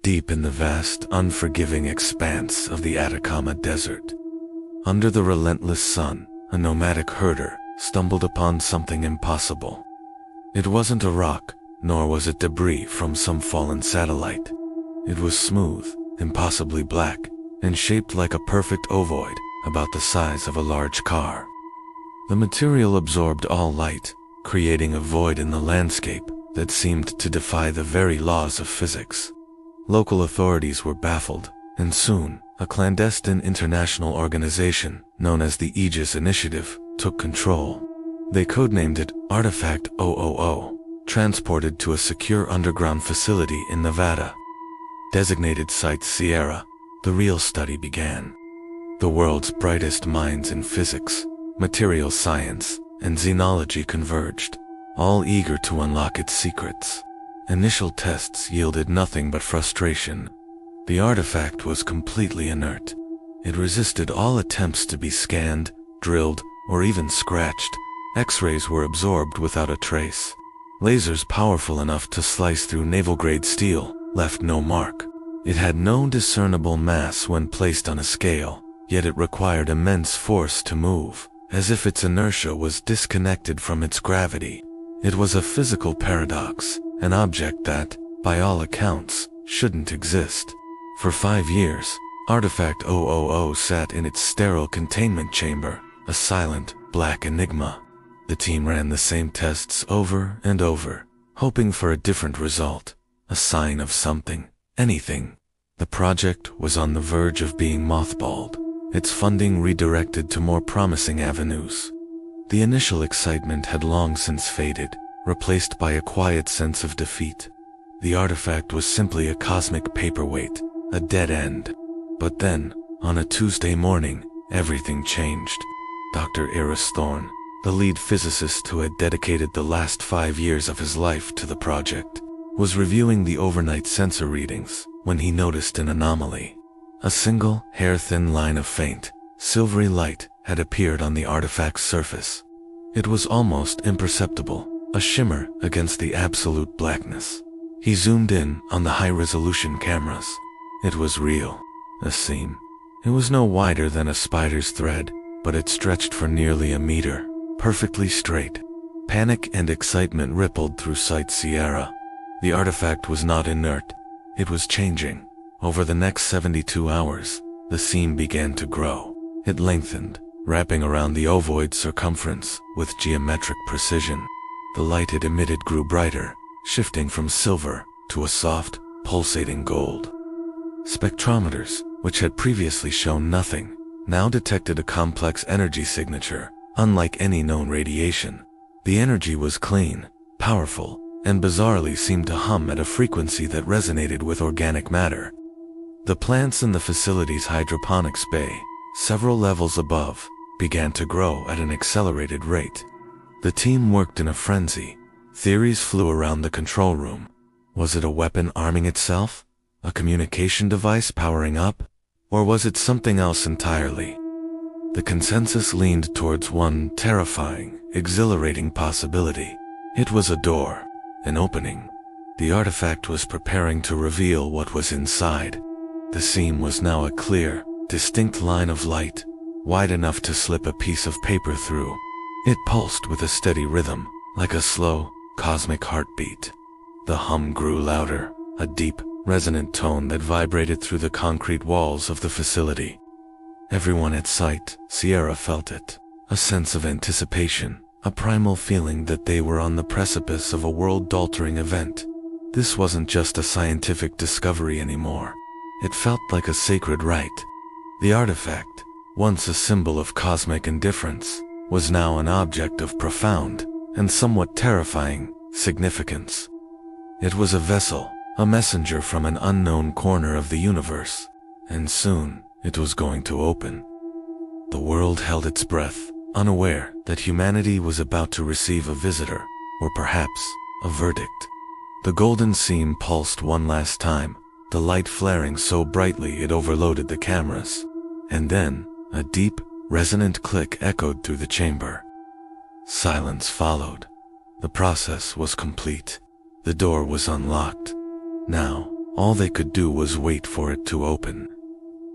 deep in the vast, unforgiving expanse of the Atacama Desert. Under the relentless sun, a nomadic herder stumbled upon something impossible. It wasn't a rock, nor was it debris from some fallen satellite. It was smooth, impossibly black, and shaped like a perfect ovoid, about the size of a large car. The material absorbed all light, creating a void in the landscape that seemed to defy the very laws of physics. Local authorities were baffled, and soon, a clandestine international organization known as the Aegis Initiative took control. They codenamed it Artifact 000, transported to a secure underground facility in Nevada. Designated Site Sierra, the real study began. The world's brightest minds in physics, material science, and xenology converged, all eager to unlock its secrets. Initial tests yielded nothing but frustration. The artifact was completely inert. It resisted all attempts to be scanned, drilled, or even scratched. X-rays were absorbed without a trace. Lasers powerful enough to slice through naval-grade steel left no mark. It had no discernible mass when placed on a scale, yet it required immense force to move, as if its inertia was disconnected from its gravity. It was a physical paradox, an object that, by all accounts, shouldn't exist. For 5 years, Artifact 000 sat in its sterile containment chamber, a silent, black enigma. The team ran the same tests over and over, hoping for a different result, a sign of something, anything. The project was on the verge of being mothballed, its funding redirected to more promising avenues. The initial excitement had long since faded, replaced by a quiet sense of defeat. The artifact was simply a cosmic paperweight, a dead end. But then, on a Tuesday morning, everything changed. Dr. Iris Thorne, the lead physicist who had dedicated the last 5 years of his life to the project, was reviewing the overnight sensor readings when he noticed an anomaly. A single, hair-thin line of faint, silvery light had appeared on the artifact's surface. It was almost imperceptible, a shimmer against the absolute blackness. He zoomed in on the high-resolution cameras. It was real, a seam. It was no wider than a spider's thread, but it stretched for nearly a meter, perfectly straight. Panic and excitement rippled through Site Sierra. The artifact was not inert. It was changing. Over the next 72 hours, the seam began to grow. It lengthened, wrapping around the ovoid circumference with geometric precision. The light it emitted grew brighter, shifting from silver to a soft, pulsating gold. Spectrometers, which had previously shown nothing, now detected a complex energy signature, unlike any known radiation. The energy was clean, powerful, and bizarrely seemed to hum at a frequency that resonated with organic matter. The plants in the facility's hydroponics bay, several levels above, began to grow at an accelerated rate. The team worked in a frenzy. Theories flew around the control room. Was it a weapon arming itself? A communication device powering up? Or was it something else entirely? The consensus leaned towards one terrifying, exhilarating possibility. It was a door, an opening. The artifact was preparing to reveal what was inside. The seam was now a clear, distinct line of light, wide enough to slip a piece of paper through. It pulsed with a steady rhythm, like a slow, cosmic heartbeat. The hum grew louder, a deep, resonant tone that vibrated through the concrete walls of the facility. Everyone at Site Sierra felt it, a sense of anticipation, a primal feeling that they were on the precipice of a world-altering event. This wasn't just a scientific discovery anymore. It felt like a sacred rite. The artifact, once a symbol of cosmic indifference, was now an object of profound, and somewhat terrifying, significance. It was a vessel, a messenger from an unknown corner of the universe, and soon it was going to open. The world held its breath, unaware that humanity was about to receive a visitor, or perhaps a verdict. The golden seam pulsed one last time, the light flaring so brightly it overloaded the cameras. And then, a deep, resonant click echoed through the chamber. Silence followed. The process was complete. The door was unlocked. Now, All they could do was wait for it to open.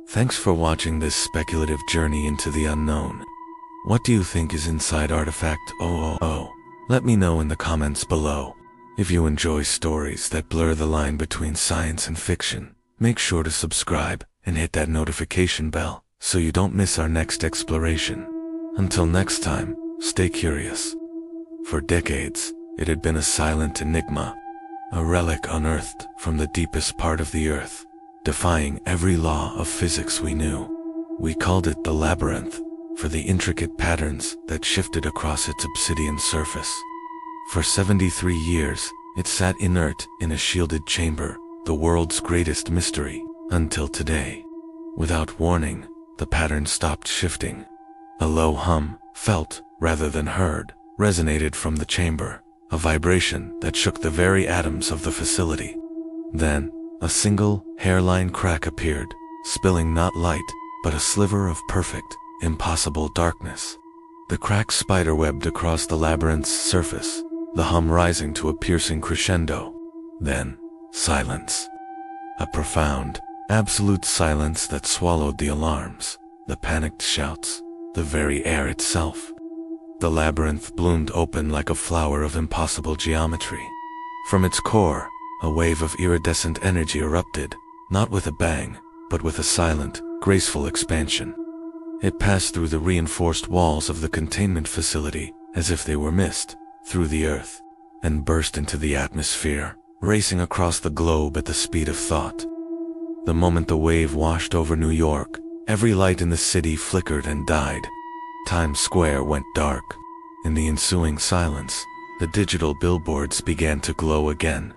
Thanks for watching this speculative journey into the unknown. What do you think is inside Artifact 000? Let me know in the comments below. If you enjoy stories that blur the line between science and fiction, make sure to subscribe and hit that notification bell so you don't miss our next exploration. Until next time, stay curious. For decades, it had been a silent enigma, a relic unearthed from the deepest part of the earth, defying every law of physics we knew. We called it the labyrinth, for the intricate patterns that shifted across its obsidian surface. For 73 years, it sat inert in a shielded chamber, the world's greatest mystery, until today. Without warning, the pattern stopped shifting. A low hum, felt rather than heard, resonated from the chamber, a vibration that shook the very atoms of the facility. Then, a single, hairline crack appeared, spilling not light, but a sliver of perfect, impossible darkness. The crack spiderwebbed across the labyrinth's surface, the hum rising to a piercing crescendo. Then, silence. A profound, absolute silence that swallowed the alarms, the panicked shouts, the very air itself. The labyrinth bloomed open like a flower of impossible geometry. From its core, a wave of iridescent energy erupted, not with a bang, but with a silent, graceful expansion. It passed through the reinforced walls of the containment facility, as if they were mist, through the earth, and burst into the atmosphere, racing across the globe at the speed of thought. The moment the wave washed over New York, every light in the city flickered and died. Times Square went dark. In the ensuing silence, the digital billboards began to glow again.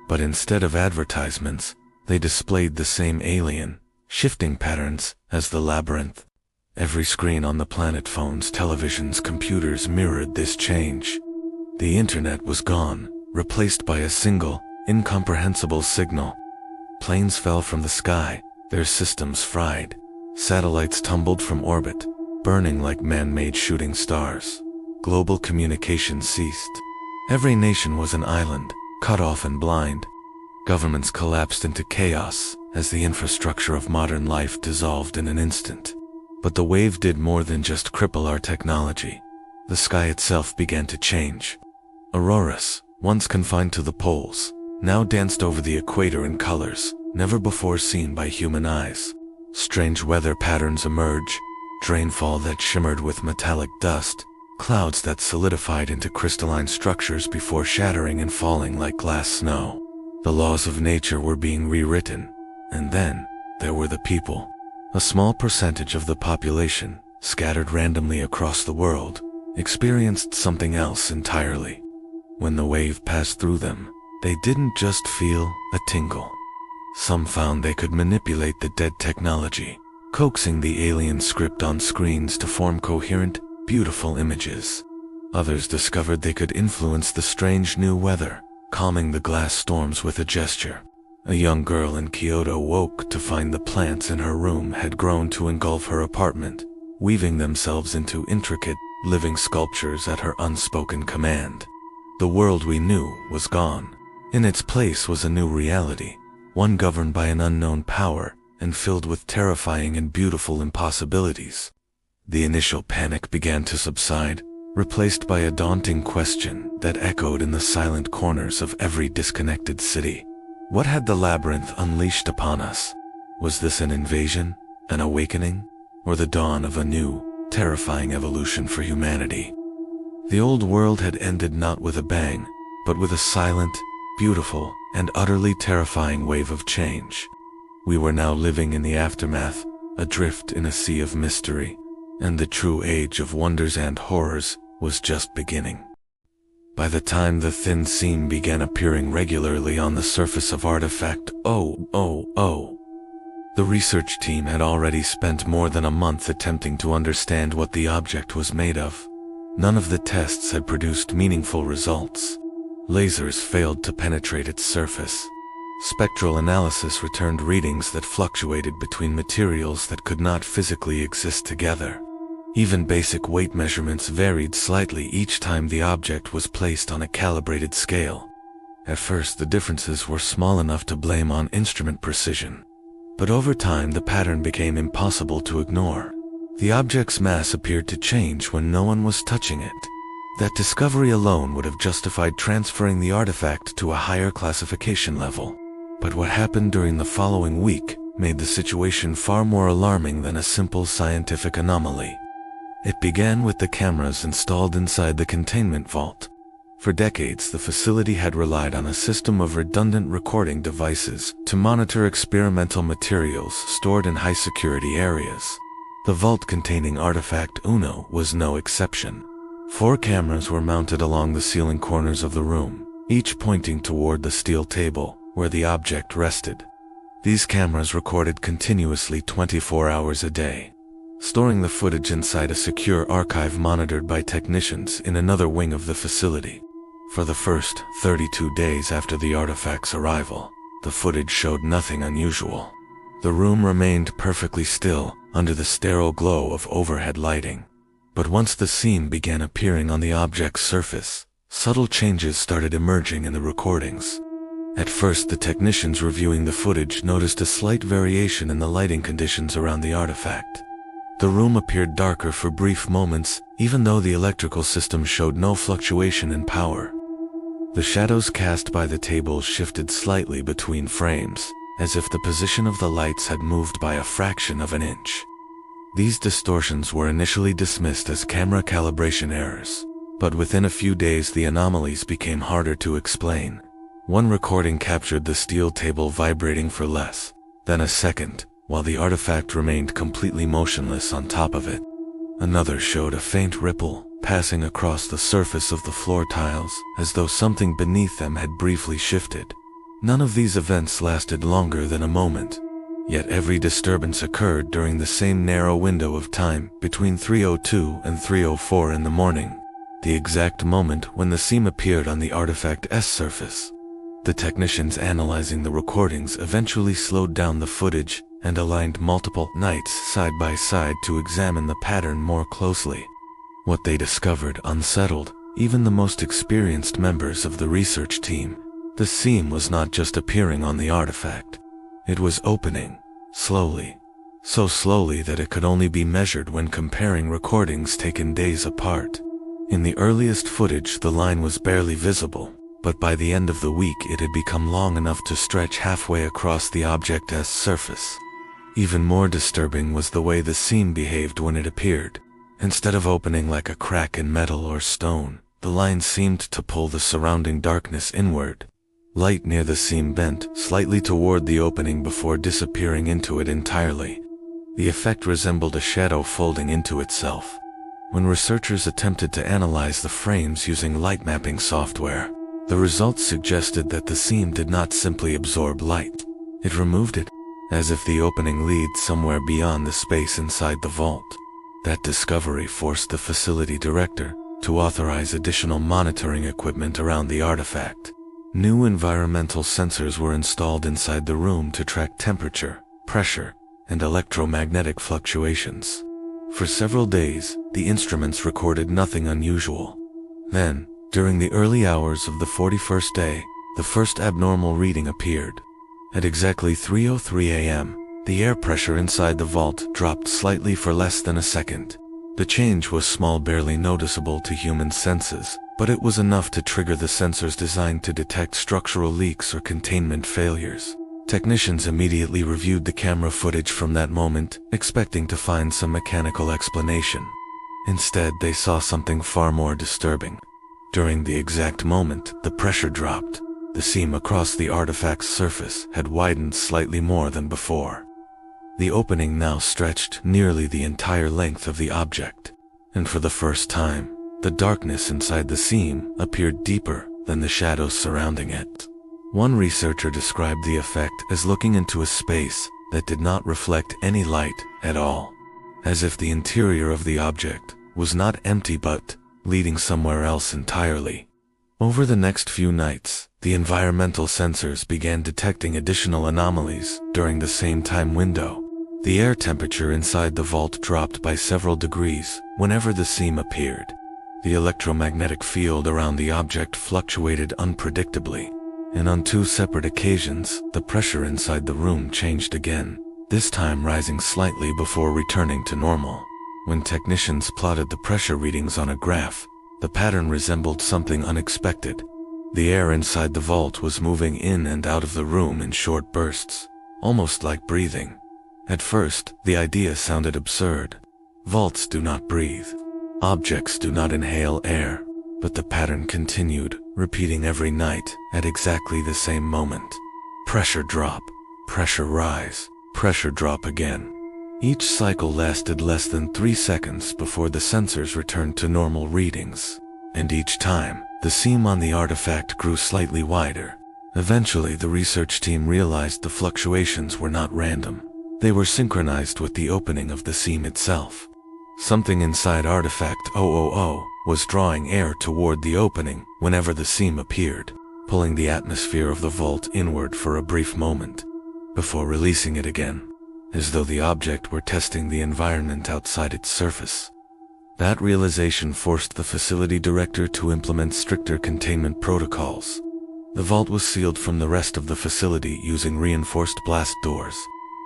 But instead of advertisements, they displayed the same alien, shifting patterns as the labyrinth. Every screen on the planet, phones, televisions, computers mirrored this change. The internet was gone, replaced by a single, incomprehensible signal. Planes fell from the sky, their systems fried. Satellites tumbled from orbit, burning like man-made shooting stars. Global communication ceased. Every nation was an island, cut off and blind. Governments collapsed into chaos as the infrastructure of modern life dissolved in an instant. But the wave did more than just cripple our technology. The sky itself began to change. Auroras, once confined to the poles, now danced over the equator in colors never before seen by human eyes. Strange weather patterns emerged, rainfall that shimmered with metallic dust, clouds that solidified into crystalline structures before shattering and falling like glass snow. The laws of nature were being rewritten, and then there were the people. A small percentage of the population, scattered randomly across the world, experienced something else entirely. When the wave passed through them, they didn't just feel a tingle. Some found they could manipulate the dead technology, coaxing the alien script on screens to form coherent, beautiful images. Others discovered they could influence the strange new weather, calming the glass storms with a gesture. A young girl in Kyoto woke to find the plants in her room had grown to engulf her apartment, weaving themselves into intricate, living sculptures at her unspoken command. The world we knew was gone. In its place was a new reality, one governed by an unknown power and filled with terrifying and beautiful impossibilities. The initial panic began to subside, replaced by a daunting question that echoed in the silent corners of every disconnected city. What had the labyrinth unleashed upon us? Was this an invasion, an awakening, or the dawn of a new, terrifying evolution for humanity? The old world had ended not with a bang, but with a silent, beautiful, and utterly terrifying wave of change. We were now living in the aftermath, adrift in a sea of mystery, and the true age of wonders and horrors was just beginning. By the time the thin seam began appearing regularly on the surface of Artifact 000, the research team had already spent more than a month attempting to understand what the object was made of. None of the tests had produced meaningful results. Lasers failed to penetrate its surface. Spectral analysis returned readings that fluctuated between materials that could not physically exist together. Even basic weight measurements varied slightly each time the object was placed on a calibrated scale. At first, the differences were small enough to blame on instrument precision. But over time, the pattern became impossible to ignore. The object's mass appeared to change when no one was touching it. That discovery alone would have justified transferring the artifact to a higher classification level. But what happened during the following week made the situation far more alarming than a simple scientific anomaly. It began with the cameras installed inside the containment vault. For decades, the facility had relied on a system of redundant recording devices to monitor experimental materials stored in high-security areas. The vault containing Artifact Uno was no exception. 4 cameras were mounted along the ceiling corners of the room, each pointing toward the steel table where the object rested. These cameras recorded continuously 24 hours a day, storing the footage inside a secure archive monitored by technicians in another wing of the facility. For the first 32 days after the artifact's arrival, the footage showed nothing unusual. The room remained perfectly still under the sterile glow of overhead lighting. But once the seam began appearing on the object's surface, subtle changes started emerging in the recordings. At first, the technicians reviewing the footage noticed a slight variation in the lighting conditions around the artifact. The room appeared darker for brief moments, even though the electrical system showed no fluctuation in power. The shadows cast by the tables shifted slightly between frames, as if the position of the lights had moved by a fraction of an inch. These distortions were initially dismissed as camera calibration errors, but within a few days the anomalies became harder to explain. One recording captured the steel table vibrating for less than a second, while the artifact remained completely motionless on top of it. Another showed a faint ripple passing across the surface of the floor tiles, as though something beneath them had briefly shifted. None of these events lasted longer than a moment. Yet every disturbance occurred during the same narrow window of time between 3:02 and 3:04 in the morning, the exact moment when the seam appeared on the artifact's surface. The technicians analyzing the recordings eventually slowed down the footage and aligned multiple nights side by side to examine the pattern more closely. What they discovered unsettled even the most experienced members of the research team. The seam was not just appearing on the artifact. It was opening, slowly. So slowly that it could only be measured when comparing recordings taken days apart. In the earliest footage, the line was barely visible, but by the end of the week it had become long enough to stretch halfway across the object's surface. Even more disturbing was the way the seam behaved when it appeared. Instead of opening like a crack in metal or stone, the line seemed to pull the surrounding darkness inward. Light near the seam bent slightly toward the opening before disappearing into it entirely. The effect resembled a shadow folding into itself. When researchers attempted to analyze the frames using light mapping software, the results suggested that the seam did not simply absorb light. It removed it, as if the opening leads somewhere beyond the space inside the vault. That discovery forced the facility director to authorize additional monitoring equipment around the artifact. New environmental sensors were installed inside the room to track temperature, pressure, and electromagnetic fluctuations. For several days, the instruments recorded nothing unusual. Then, during the early hours of the 41st day, the first abnormal reading appeared. At exactly 3:03 a.m., the air pressure inside the vault dropped slightly for less than a second. The change was small, barely noticeable to human senses, but it was enough to trigger the sensors designed to detect structural leaks or containment failures. Technicians immediately reviewed the camera footage from that moment, expecting to find some mechanical explanation. Instead, they saw something far more disturbing. During the exact moment the pressure dropped, the seam across the artifact's surface had widened slightly more than before. The opening now stretched nearly the entire length of the object, and for the first time, the darkness inside the seam appeared deeper than the shadows surrounding it. One researcher described the effect as looking into a space that did not reflect any light at all, as if the interior of the object was not empty but leading somewhere else entirely. Over the next few nights, the environmental sensors began detecting additional anomalies during the same time window. The air temperature inside the vault dropped by several degrees whenever the seam appeared. The electromagnetic field around the object fluctuated unpredictably, and on 2 separate occasions, the pressure inside the room changed again, this time rising slightly before returning to normal. When technicians plotted the pressure readings on a graph, the pattern resembled something unexpected. The air inside the vault was moving in and out of the room in short bursts, almost like breathing. At first, the idea sounded absurd. Vaults do not breathe. Objects do not inhale air. But the pattern continued, repeating every night at exactly the same moment. Pressure drop, pressure rise, pressure drop again. Each cycle lasted less than 3 seconds before the sensors returned to normal readings. And each time, the seam on the artifact grew slightly wider. Eventually, the research team realized the fluctuations were not random. They were synchronized with the opening of the seam itself. Something inside Artifact 000 was drawing air toward the opening whenever the seam appeared, pulling the atmosphere of the vault inward for a brief moment, before releasing it again, as though the object were testing the environment outside its surface. That realization forced the facility director to implement stricter containment protocols. The vault was sealed from the rest of the facility using reinforced blast doors.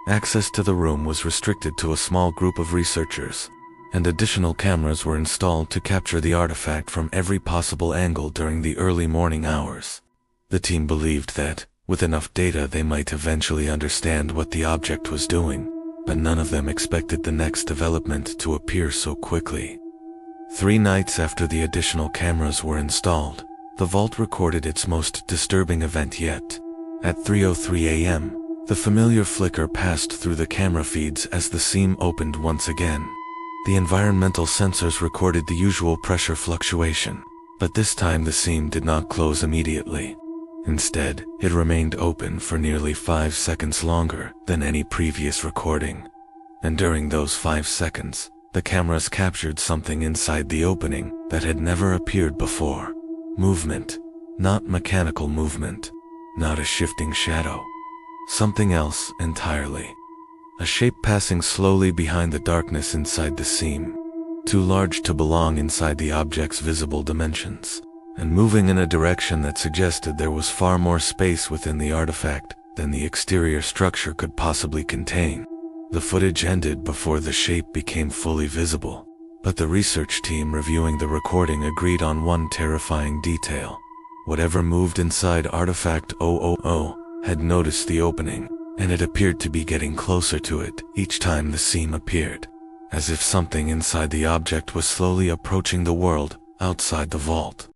Access to the room was restricted to a small group of researchers, and additional cameras were installed to capture the artifact from every possible angle during the early morning hours. The team believed that, with enough data, they might eventually understand what the object was doing, but none of them expected the next development to appear so quickly. 3 nights after the additional cameras were installed, the vault recorded its most disturbing event yet. At 3:03 a.m., the familiar flicker passed through the camera feeds as the seam opened once again. The environmental sensors recorded the usual pressure fluctuation, but this time the seam did not close immediately. Instead, it remained open for nearly 5 seconds longer than any previous recording. And during those 5 seconds, the cameras captured something inside the opening that had never appeared before. Movement. Not mechanical movement. Not a shifting shadow. Something else entirely. A shape passing slowly behind the darkness inside the seam, too large to belong inside the object's visible dimensions, and moving in a direction that suggested there was far more space within the artifact than the exterior structure could possibly contain. The footage ended before the shape became fully visible, but the research team reviewing the recording agreed on one terrifying detail. Whatever moved inside Artifact 000 had noticed the opening, and it appeared to be getting closer to it each time the seam appeared, as if something inside the object was slowly approaching the world outside the vault.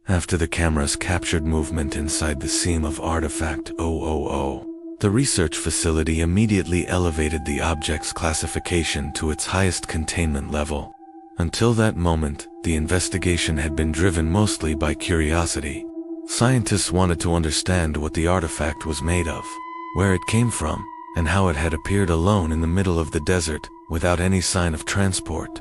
After the cameras captured movement inside the seam of Artifact 000, the research facility immediately elevated the object's classification to its highest containment level. Until that moment, the investigation had been driven mostly by curiosity. Scientists wanted to understand what the artifact was made of, where it came from, and how it had appeared alone in the middle of the desert, without any sign of transport.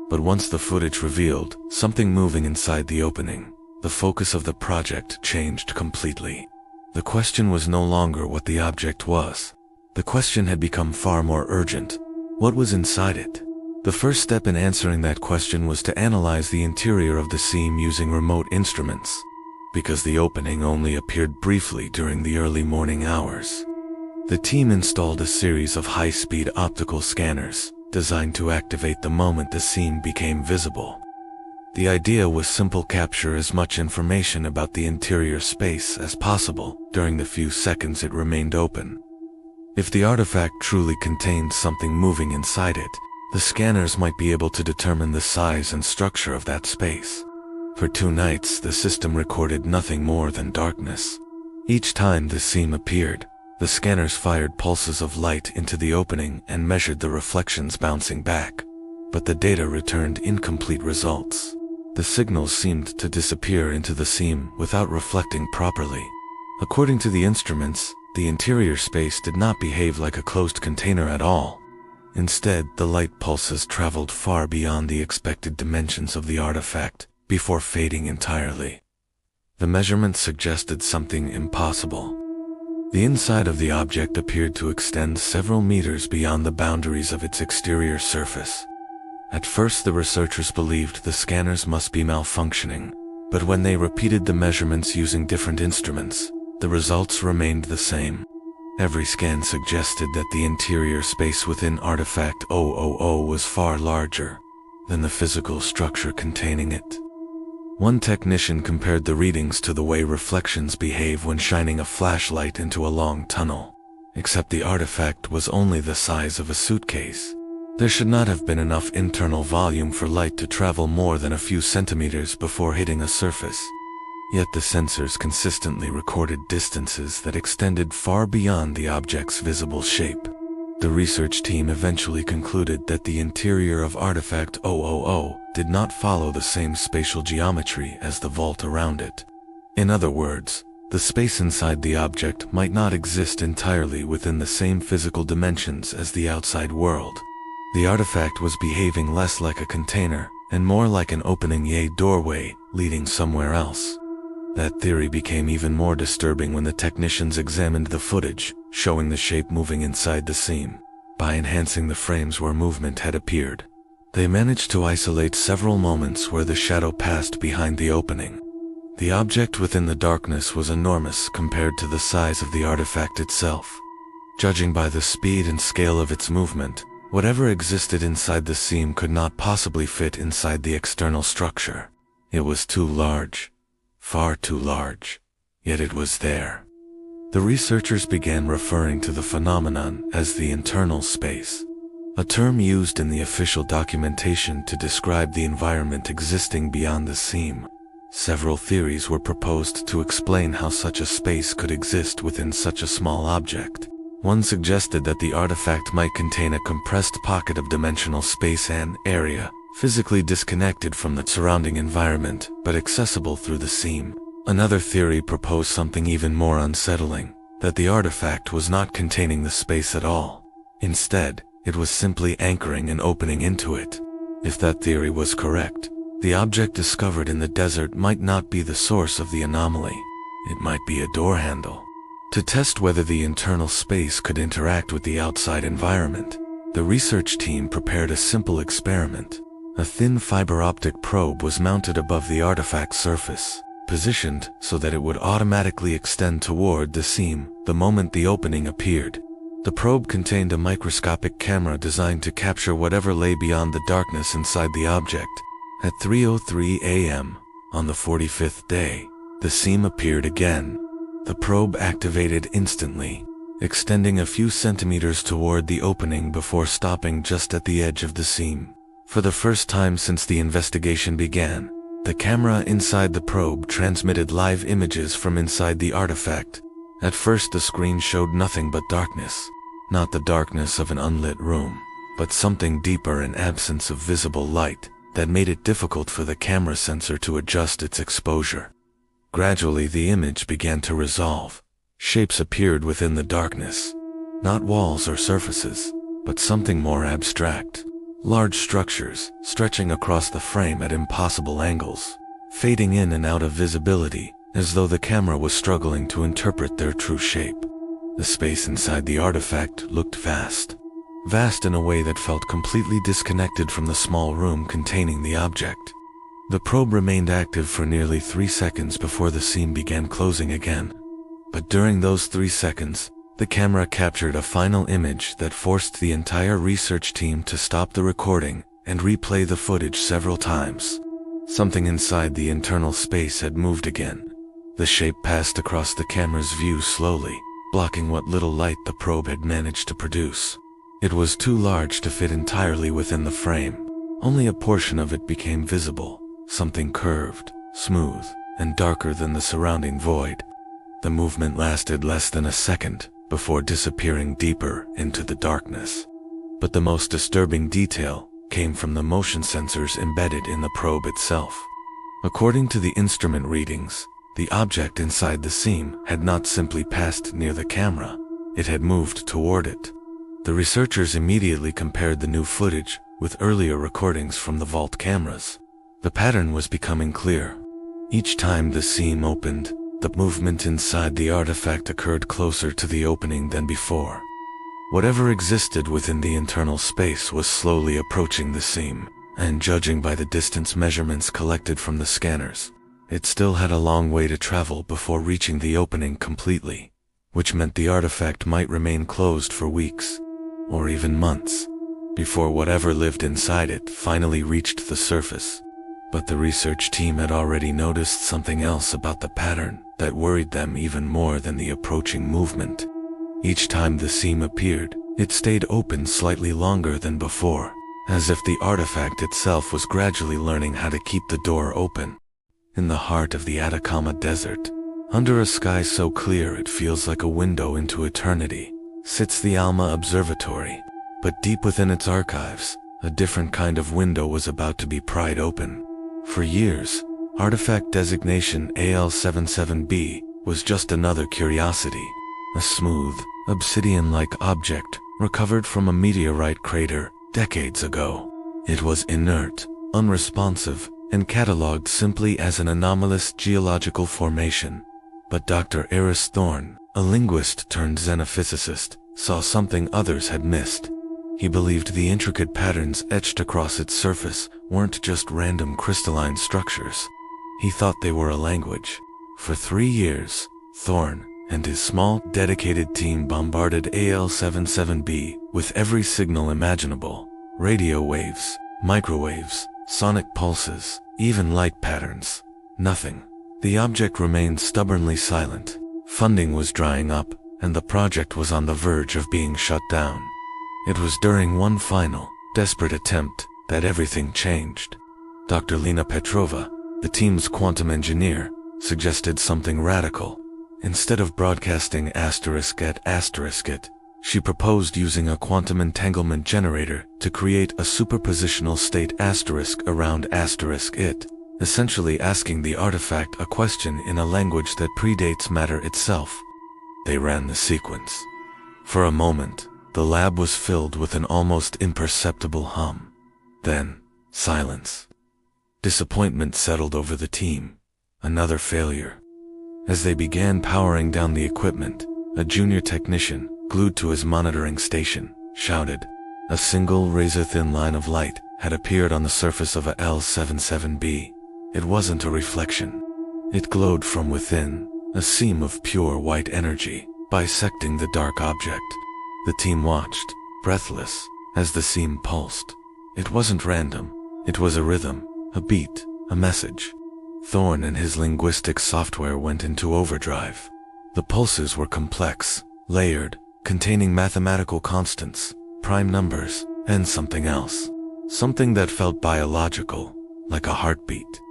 But once the footage revealed something moving inside the opening, the focus of the project changed completely. The question was no longer what the object was. The question had become far more urgent. What was inside it? The first step in answering that question was to analyze the interior of the seam using remote instruments, because the opening only appeared briefly during the early morning hours. The team installed a series of high-speed optical scanners, designed to activate the moment the seam became visible. The idea was simple: capture as much information about the interior space as possible during the few seconds it remained open. If the artifact truly contained something moving inside it, the scanners might be able to determine the size and structure of that space. For 2 nights, the system recorded nothing more than darkness. Each time the seam appeared, the scanners fired pulses of light into the opening and measured the reflections bouncing back. But the data returned incomplete results. The signals seemed to disappear into the seam without reflecting properly. According to the instruments, the interior space did not behave like a closed container at all. Instead, the light pulses traveled far beyond the expected dimensions of the artifact, before fading entirely. The measurements suggested something impossible. The inside of the object appeared to extend several meters beyond the boundaries of its exterior surface. At first, the researchers believed the scanners must be malfunctioning, but when they repeated the measurements using different instruments, the results remained the same. Every scan suggested that the interior space within Artifact 000 was far larger than the physical structure containing it. One technician compared the readings to the way reflections behave when shining a flashlight into a long tunnel, except the artifact was only the size of a suitcase. There should not have been enough internal volume for light to travel more than a few centimeters before hitting a surface. Yet the sensors consistently recorded distances that extended far beyond the object's visible shape. The research team eventually concluded that the interior of Artifact 000 did not follow the same spatial geometry as the vault around it. In other words, the space inside the object might not exist entirely within the same physical dimensions as the outside world. The artifact was behaving less like a container and more like an opening, a doorway, leading somewhere else. That theory became even more disturbing when the technicians examined the footage, showing the shape moving inside the seam. By enhancing the frames where movement had appeared, they managed to isolate several moments where the shadow passed behind the opening. The object within the darkness was enormous compared to the size of the artifact itself. Judging by the speed and scale of its movement, whatever existed inside the seam could not possibly fit inside the external structure. It was too large. Far too large. Yet it was there. The researchers began referring to the phenomenon as the internal space, a term used in the official documentation to describe the environment existing beyond the seam. Several theories were proposed to explain how such a space could exist within such a small object. One suggested that the artifact might contain a compressed pocket of dimensional space and area, physically disconnected from the surrounding environment, but accessible through the seam. Another theory proposed something even more unsettling, that the artifact was not containing the space at all. Instead, it was simply anchoring an opening into it. If that theory was correct, the object discovered in the desert might not be the source of the anomaly. It might be a door handle. To test whether the internal space could interact with the outside environment, the research team prepared a simple experiment. A thin fiber optic probe was mounted above the artifact's surface, positioned so that it would automatically extend toward the seam the moment the opening appeared. The probe contained a microscopic camera designed to capture whatever lay beyond the darkness inside the object. At 3:03 a.m., on the 45th day, the seam appeared again. The probe activated instantly, extending a few centimeters toward the opening before stopping just at the edge of the seam. For the first time since the investigation began, the camera inside the probe transmitted live images from inside the artifact. At first the screen showed nothing but darkness. Not the darkness of an unlit room, but something deeper, an absence of visible light that made it difficult for the camera sensor to adjust its exposure. Gradually the image began to resolve. Shapes appeared within the darkness. Not walls or surfaces, but something more abstract. Large structures, stretching across the frame at impossible angles, fading in and out of visibility, as though the camera was struggling to interpret their true shape. The space inside the artifact looked vast. Vast in a way that felt completely disconnected from the small room containing the object. The probe remained active for nearly 3 seconds before the seam began closing again. But during those 3 seconds, the camera captured a final image that forced the entire research team to stop the recording and replay the footage several times. Something inside the internal space had moved again. The shape passed across the camera's view slowly, blocking what little light the probe had managed to produce. It was too large to fit entirely within the frame. Only a portion of it became visible, something curved, smooth, and darker than the surrounding void. The movement lasted less than a second before disappearing deeper into the darkness. But the most disturbing detail came from the motion sensors embedded in the probe itself. According to the instrument readings, the object inside the seam had not simply passed near the camera, it had moved toward it. The researchers immediately compared the new footage with earlier recordings from the vault cameras. The pattern was becoming clear. Each time the seam opened, the movement inside the artifact occurred closer to the opening than before. Whatever existed within the internal space was slowly approaching the seam, and judging by the distance measurements collected from the scanners, it still had a long way to travel before reaching the opening completely, which meant the artifact might remain closed for weeks, or even months, before whatever lived inside it finally reached the surface. But the research team had already noticed something else about the pattern that worried them even more than the approaching movement. Each time the seam appeared, it stayed open slightly longer than before, as if the artifact itself was gradually learning how to keep the door open. In the heart of the Atacama Desert, under a sky so clear it feels like a window into eternity, sits the Alma Observatory. But deep within its archives, a different kind of window was about to be pried open. For years, artifact designation AL-77B was just another curiosity, a smooth, obsidian-like object recovered from a meteorite crater decades ago. It was inert, unresponsive, and catalogued simply as an anomalous geological formation. But Dr. Eris Thorne, a linguist turned xenophysicist, saw something others had missed. He believed the intricate patterns etched across its surface weren't just random crystalline structures. He thought they were a language. For 3 years, Thorne and his small, dedicated team bombarded AL-77B with every signal imaginable: radio waves, microwaves, sonic pulses, even light patterns. Nothing. The object remained stubbornly silent. Funding was drying up, and the project was on the verge of being shut down. It was during one final, desperate attempt that everything changed. Dr. Lena Petrova, the team's quantum engineer, suggested something radical. Instead of broadcasting asterisk at asterisk it, she proposed using a quantum entanglement generator to create a superpositional state asterisk around asterisk it, essentially asking the artifact a question in a language that predates matter itself. They ran the sequence. For a moment, the lab was filled with an almost imperceptible hum. Then, silence. Disappointment settled over the team. Another failure. As they began powering down the equipment, a junior technician, glued to his monitoring station, shouted. A single razor-thin line of light had appeared on the surface of a L-77B. It wasn't a reflection. It glowed from within, a seam of pure white energy, bisecting the dark object. The team watched, breathless, as the seam pulsed. It wasn't random. It was a rhythm, a beat, a message. Thorne and his linguistic software went into overdrive. The pulses were complex, layered, containing mathematical constants, prime numbers, and something else. Something that felt biological, like a heartbeat.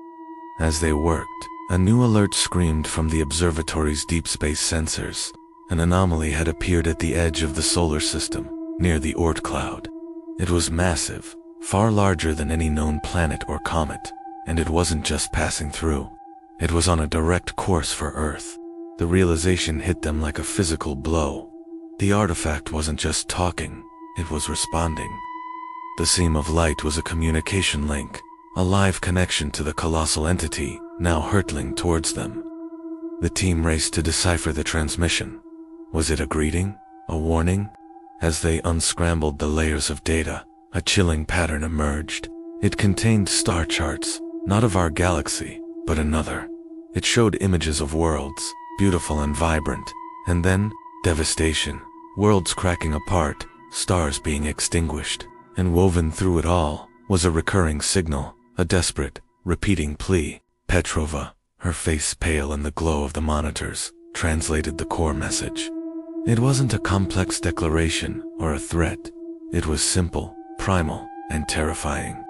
As they worked, a new alert screamed from the observatory's deep space sensors. An anomaly had appeared at the edge of the solar system, near the Oort cloud. It was massive, far larger than any known planet or comet, and it wasn't just passing through. It was on a direct course for Earth. The realization hit them like a physical blow. The artifact wasn't just talking, it was responding. The seam of light was a communication link, a live connection to the colossal entity now hurtling towards them. The team raced to decipher the transmission. Was it a greeting? A warning? As they unscrambled the layers of data, a chilling pattern emerged. It contained star charts, not of our galaxy, but another. It showed images of worlds, beautiful and vibrant, and then, devastation. Worlds cracking apart, stars being extinguished, and woven through it all was a recurring signal, a desperate, repeating plea. Petrova, her face pale in the glow of the monitors, translated the core message. It wasn't a complex declaration or a threat. It was simple, primal, and terrifying.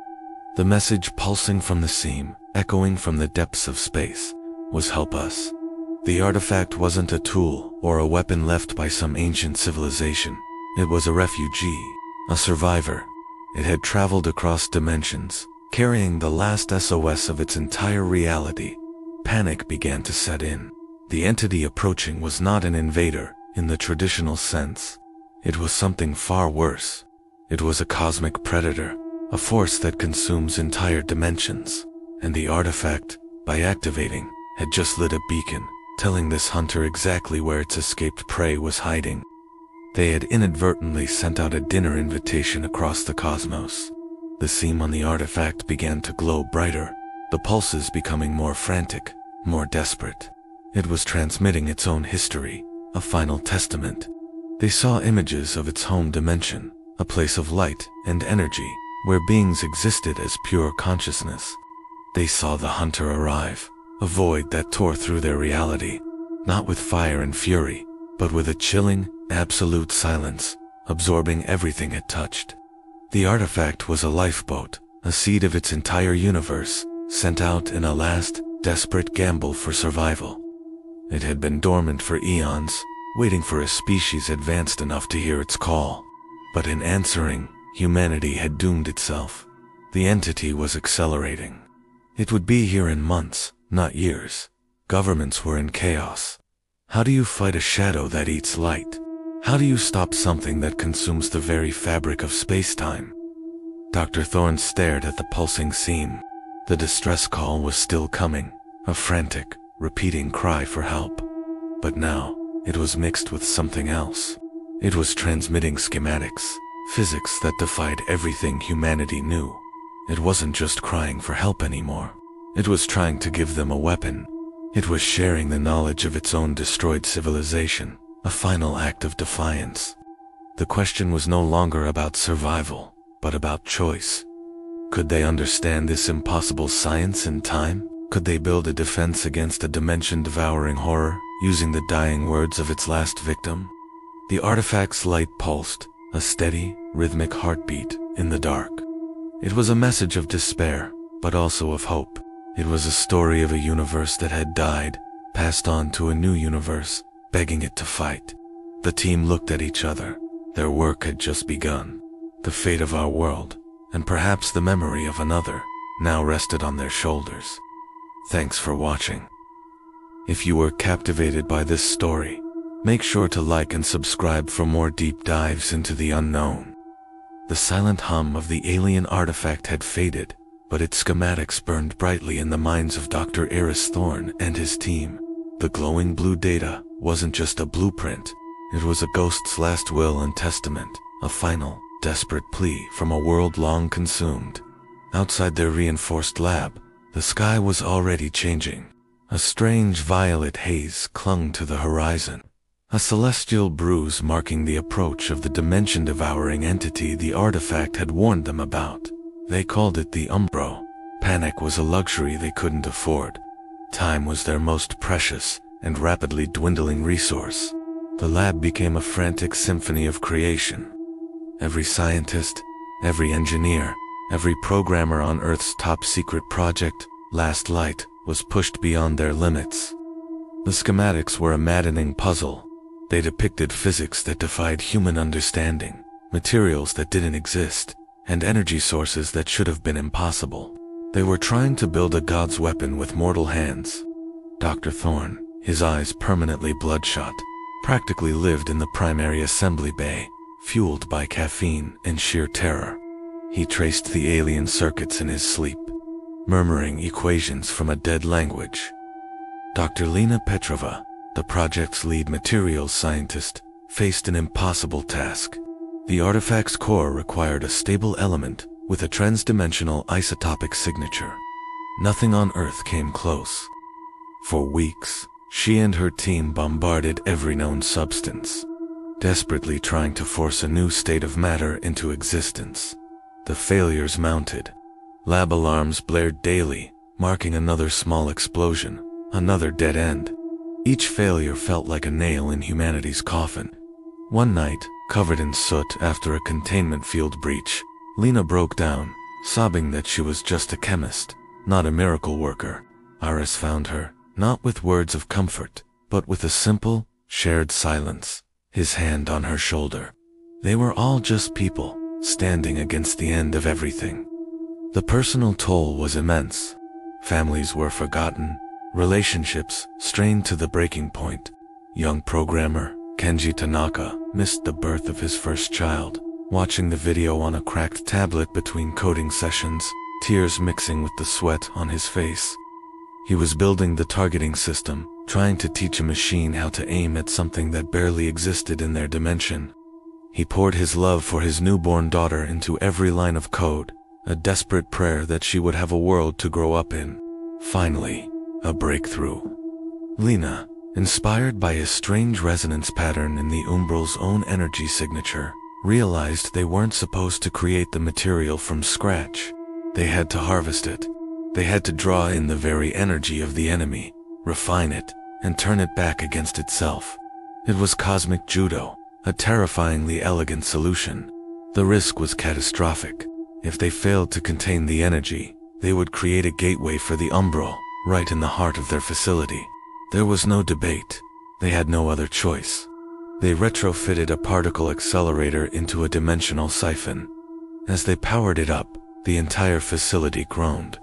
The message pulsing from the seam, echoing from the depths of space, was help us. The artifact wasn't a tool or a weapon left by some ancient civilization. It was a refugee, a survivor. It had traveled across dimensions, carrying the last SOS of its entire reality. Panic began to set in. The entity approaching was not an invader in the traditional sense. It was something far worse. It was a cosmic predator, a force that consumes entire dimensions. And the artifact, by activating, had just lit a beacon, telling this hunter exactly where its escaped prey was hiding. They had inadvertently sent out a dinner invitation across the cosmos. The seam on the artifact began to glow brighter, the pulses becoming more frantic, more desperate. It was transmitting its own history, a final testament. They saw images of its home dimension, a place of light and energy, where beings existed as pure consciousness. They saw the hunter arrive, a void that tore through their reality, not with fire and fury, but with a chilling, absolute silence, absorbing everything it touched. The artifact was a lifeboat, a seed of its entire universe, sent out in a last, desperate gamble for survival. It had been dormant for eons, waiting for a species advanced enough to hear its call. But in answering, humanity had doomed itself. The entity was accelerating. It would be here in months, not years. Governments were in chaos. How do you fight a shadow that eats light? How do you stop something that consumes the very fabric of space-time? Dr. Thorne stared at the pulsing seam. The distress call was still coming, a frantic, repeating cry for help. But now, it was mixed with something else. It was transmitting schematics, physics that defied everything humanity knew. It wasn't just crying for help anymore. It was trying to give them a weapon. It was sharing the knowledge of its own destroyed civilization, a final act of defiance. The question was no longer about survival, but about choice. Could they understand this impossible science in time? Could they build a defense against a dimension-devouring horror, using the dying words of its last victim? The artifact's light pulsed, a steady, rhythmic heartbeat, in the dark. It was a message of despair, but also of hope. It was a story of a universe that had died, passed on to a new universe, begging it to fight. The team looked at each other. Their work had just begun. The fate of our world, and perhaps the memory of another, now rested on their shoulders. Thanks for watching. If you were captivated by this story, make sure to like and subscribe for more deep dives into the unknown. The silent hum of the alien artifact had faded, but its schematics burned brightly in the minds of Dr. Eris Thorne and his team. The glowing blue data wasn't just a blueprint, it was a ghost's last will and testament, a final, desperate plea from a world long consumed. Outside their reinforced lab, the sky was already changing. A strange violet haze clung to the horizon, a celestial bruise marking the approach of the dimension-devouring entity the artifact had warned them about. They called it the Umbro. Panic was a luxury they couldn't afford. Time was their most precious and rapidly dwindling resource. The lab became a frantic symphony of creation. Every scientist, every engineer, every programmer on Earth's top-secret project, Last Light, was pushed beyond their limits. The schematics were a maddening puzzle. They depicted physics that defied human understanding, materials that didn't exist, and energy sources that should have been impossible. They were trying to build a god's weapon with mortal hands. Dr. Thorne, his eyes permanently bloodshot, practically lived in the primary assembly bay, fueled by caffeine and sheer terror. He traced the alien circuits in his sleep, murmuring equations from a dead language. Dr. Lena Petrova, the project's lead materials scientist, faced an impossible task. The artifact's core required a stable element with a transdimensional isotopic signature. Nothing on Earth came close. For weeks, she and her team bombarded every known substance, desperately trying to force a new state of matter into existence. The failures mounted. Lab alarms blared daily, marking another small explosion, another dead end. Each failure felt like a nail in humanity's coffin. One night, covered in soot after a containment field breach, Lena broke down, sobbing that she was just a chemist, not a miracle worker. Aris found her, not with words of comfort, but with a simple, shared silence, his hand on her shoulder. They were all just people, standing against the end of everything. The personal toll was immense. Families were forgotten, relationships strained to the breaking point. Young programmer Kenji Tanaka missed the birth of his first child, watching the video on a cracked tablet between coding sessions, tears mixing with the sweat on his face. He was building the targeting system, trying to teach a machine how to aim at something that barely existed in their dimension. He poured his love for his newborn daughter into every line of code, a desperate prayer that she would have a world to grow up in. Finally, a breakthrough. Lena, inspired by a strange resonance pattern in the umbral's own energy signature, realized they weren't supposed to create the material from scratch. They had to harvest it. They had to draw in the very energy of the enemy, refine it, and turn it back against itself. It was cosmic judo, a terrifyingly elegant solution. The risk was catastrophic. If they failed to contain the energy, they would create a gateway for the umbral, right in the heart of their facility. There was no debate. They had no other choice. They retrofitted a particle accelerator into a dimensional siphon. As they powered it up, the entire facility groaned.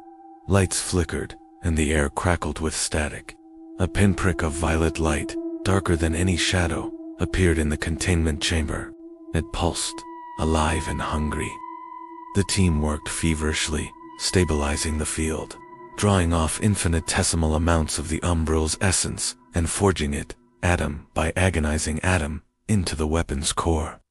Lights flickered, and the air crackled with static. A pinprick of violet light, darker than any shadow, appeared in the containment chamber. It pulsed, alive and hungry. The team worked feverishly, stabilizing the field, drawing off infinitesimal amounts of the umbral's essence and forging it, atom by agonizing atom, into the weapon's core.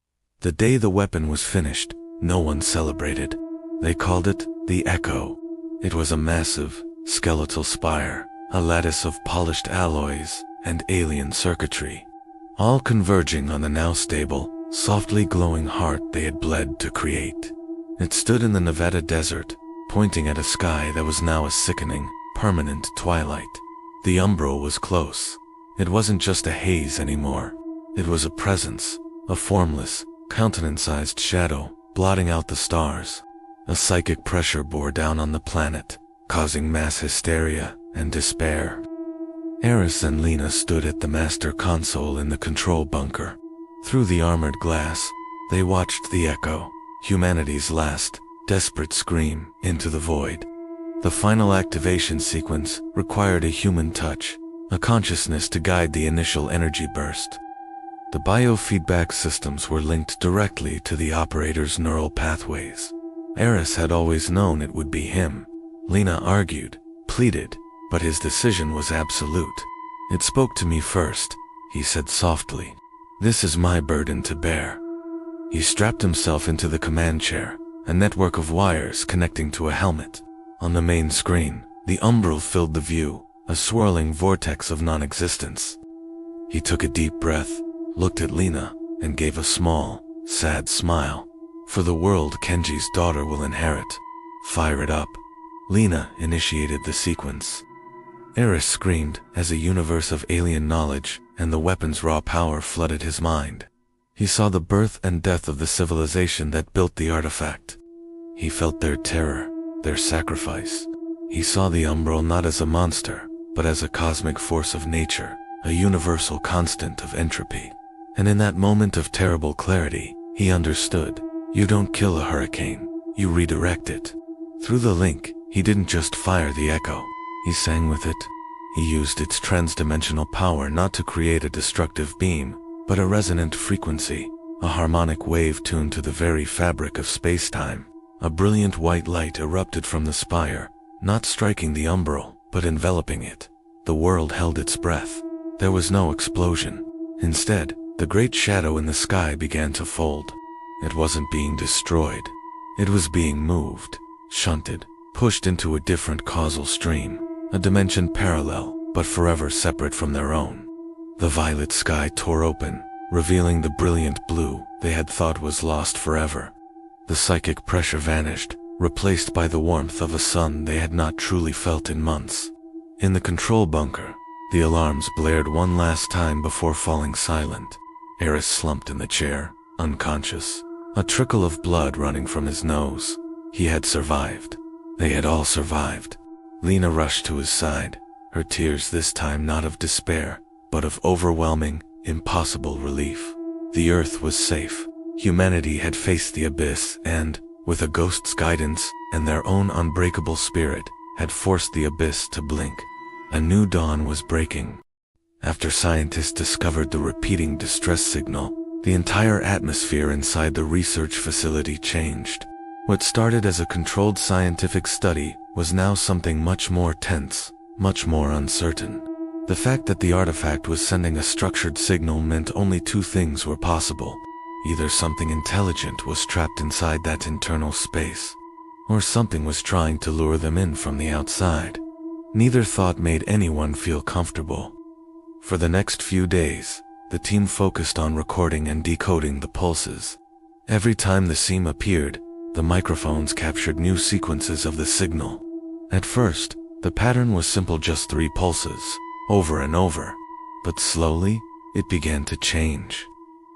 The day the weapon was finished, no one celebrated. They called it the Echo. It was a massive, skeletal spire, a lattice of polished alloys and alien circuitry, all converging on the now stable, softly glowing heart they had bled to create. It stood in the Nevada desert, pointing at a sky that was now a sickening, permanent twilight. The umbral was close. It wasn't just a haze anymore. It was a presence, a formless, countenance-sized shadow, blotting out the stars. A psychic pressure bore down on the planet, causing mass hysteria and despair. Eris and Lena stood at the master console in the control bunker. Through the armored glass, they watched the Echo, humanity's last, desperate scream, into the void. The final activation sequence required a human touch, a consciousness to guide the initial energy burst. The biofeedback systems were linked directly to the operator's neural pathways. Eris had always known it would be him. Lena argued, pleaded, but his decision was absolute. "It spoke to me first," he said softly. "This is my burden to bear." He strapped himself into the command chair, a network of wires connecting to a helmet. On the main screen, the umbral filled the view, a swirling vortex of non-existence. He took a deep breath, looked at Lena, and gave a small, sad smile. "For the world Kenji's daughter will inherit. Fire it up." Lena initiated the sequence. Eris screamed as a universe of alien knowledge and the weapon's raw power flooded his mind. He saw the birth and death of the civilization that built the artifact. He felt their terror, their sacrifice. He saw the umbral not as a monster, but as a cosmic force of nature, a universal constant of entropy. And in that moment of terrible clarity, he understood. You don't kill a hurricane, you redirect it. Through the link, he didn't just fire the Echo. He sang with it. He used its transdimensional power not to create a destructive beam, but a resonant frequency, a harmonic wave tuned to the very fabric of space-time. A brilliant white light erupted from the spire, not striking the umbral, but enveloping it. The world held its breath. There was no explosion. Instead, the great shadow in the sky began to fold. It wasn't being destroyed. It was being moved, shunted, pushed into a different causal stream, a dimension parallel, but forever separate from their own. The violet sky tore open, revealing the brilliant blue they had thought was lost forever. The psychic pressure vanished, replaced by the warmth of a sun they had not truly felt in months. In the control bunker, the alarms blared one last time before falling silent. Eris slumped in the chair, unconscious, a trickle of blood running from his nose. He had survived. They had all survived. Lena rushed to his side, her tears this time not of despair, but of overwhelming, impossible relief. The Earth was safe. Humanity had faced the abyss and, with a ghost's guidance and their own unbreakable spirit, had forced the abyss to blink. A new dawn was breaking. After scientists discovered the repeating distress signal, the entire atmosphere inside the research facility changed. What started as a controlled scientific study was now something much more tense, much more uncertain. The fact that the artifact was sending a structured signal meant only two things were possible. Either something intelligent was trapped inside that internal space, or something was trying to lure them in from the outside. Neither thought made anyone feel comfortable. For the next few days, the team focused on recording and decoding the pulses. Every time the seam appeared, the microphones captured new sequences of the signal. At first, the pattern was simple, just 3 pulses, over and over. But slowly, it began to change.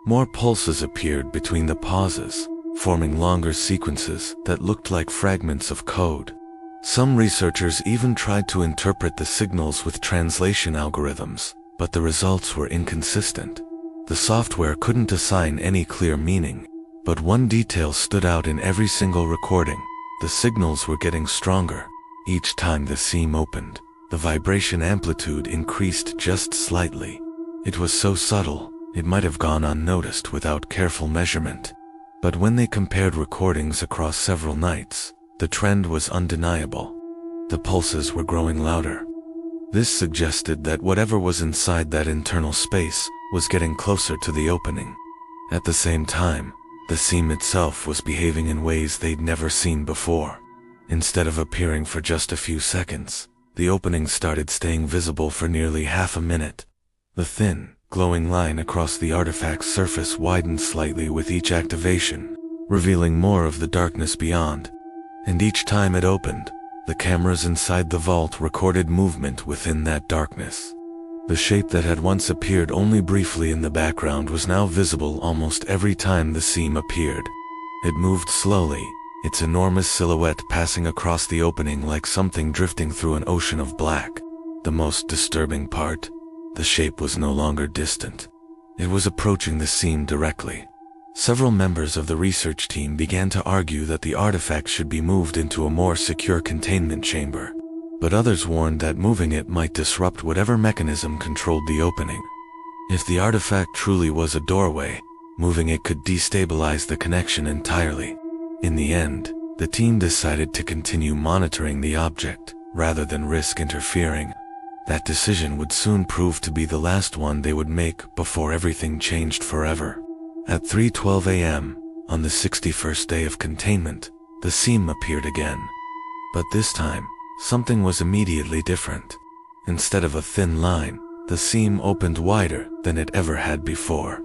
More pulses appeared between the pauses, forming longer sequences that looked like fragments of code. Some researchers even tried to interpret the signals with translation algorithms, but the results were inconsistent. The software couldn't assign any clear meaning, but one detail stood out in every single recording. The signals were getting stronger. Each time the seam opened, the vibration amplitude increased just slightly. It was so subtle, it might have gone unnoticed without careful measurement. But when they compared recordings across several nights, the trend was undeniable. The pulses were growing louder. This suggested that whatever was inside that internal space was getting closer to the opening. At the same time, the seam itself was behaving in ways they'd never seen before. Instead of appearing for just a few seconds, the opening started staying visible for nearly half a minute. The thin, glowing line across the artifact's surface widened slightly with each activation, revealing more of the darkness beyond. And each time it opened, the cameras inside the vault recorded movement within that darkness. The shape that had once appeared only briefly in the background was now visible almost every time the seam appeared. It moved slowly, its enormous silhouette passing across the opening like something drifting through an ocean of black. The most disturbing part, the shape was no longer distant. It was approaching the seam directly. Several members of the research team began to argue that the artifact should be moved into a more secure containment chamber, but others warned that moving it might disrupt whatever mechanism controlled the opening. If the artifact truly was a doorway, moving it could destabilize the connection entirely. In the end, the team decided to continue monitoring the object, rather than risk interfering. That decision would soon prove to be the last one they would make before everything changed forever. At 3:12 a.m., on the 61st day of containment, the seam appeared again. But this time, something was immediately different. Instead of a thin line, the seam opened wider than it ever had before.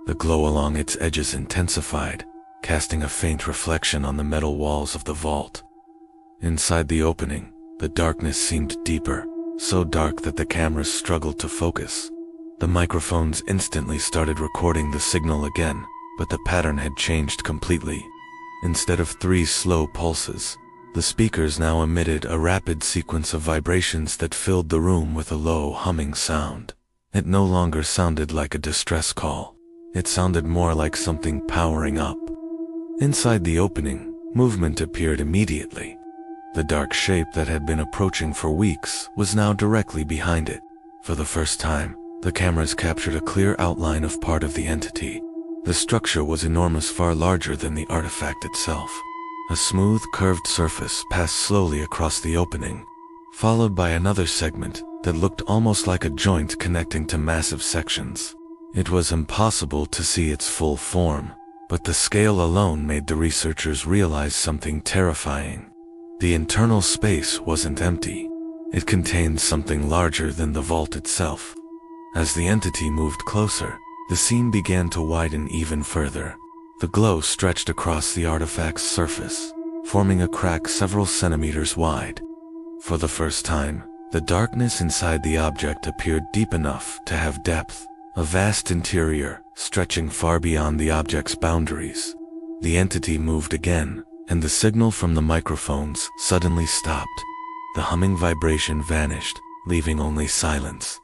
The glow along its edges intensified, casting a faint reflection on the metal walls of the vault. Inside the opening, the darkness seemed deeper, so dark that the cameras struggled to focus. The microphones instantly started recording the signal again, but the pattern had changed completely. Instead of 3 slow pulses, the speakers now emitted a rapid sequence of vibrations that filled the room with a low humming sound. It no longer sounded like a distress call. It sounded more like something powering up. Inside the opening, movement appeared immediately. The dark shape that had been approaching for weeks was now directly behind it. For the first time, the cameras captured a clear outline of part of the entity. The structure was enormous, far larger than the artifact itself. A smooth, curved surface passed slowly across the opening, followed by another segment that looked almost like a joint connecting to massive sections. It was impossible to see its full form, but the scale alone made the researchers realize something terrifying. The internal space wasn't empty. It contained something larger than the vault itself. As the entity moved closer, the seam began to widen even further. The glow stretched across the artifact's surface, forming a crack several centimeters wide. For the first time, the darkness inside the object appeared deep enough to have depth, a vast interior stretching far beyond the object's boundaries. The entity moved again, and the signal from the microphones suddenly stopped. The humming vibration vanished, leaving only silence.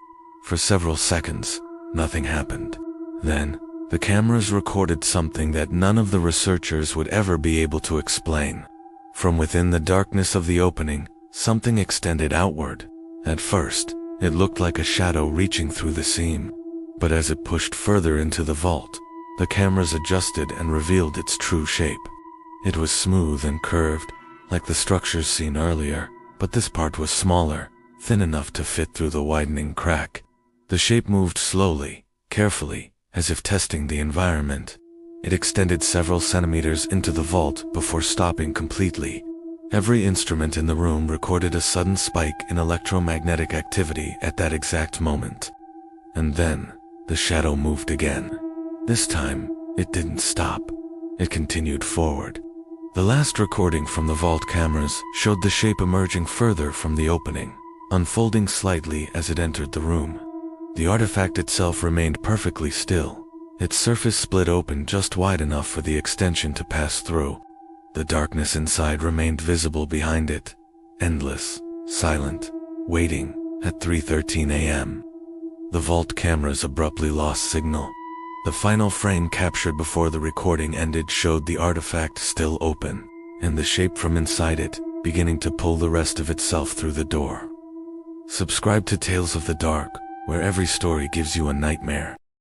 For several seconds, nothing happened. Then, the cameras recorded something that none of the researchers would ever be able to explain. From within the darkness of the opening, something extended outward. At first, it looked like a shadow reaching through the seam. But as it pushed further into the vault, the cameras adjusted and revealed its true shape. It was smooth and curved, like the structures seen earlier, but this part was smaller, thin enough to fit through the widening crack. The shape moved slowly, carefully, as if testing the environment. It extended several centimeters into the vault before stopping completely. Every instrument in the room recorded a sudden spike in electromagnetic activity at that exact moment. And then, the shadow moved again. This time, it didn't stop. It continued forward. The last recording from the vault cameras showed the shape emerging further from the opening, unfolding slightly as it entered the room. The artifact itself remained perfectly still. Its surface split open just wide enough for the extension to pass through. The darkness inside remained visible behind it, endless, silent, waiting. At 3:13 a.m., the vault cameras abruptly lost signal. The final frame captured before the recording ended showed the artifact still open, and the shape from inside it beginning to pull the rest of itself through the door. Subscribe to Tales of the Dark, where every story gives you a nightmare.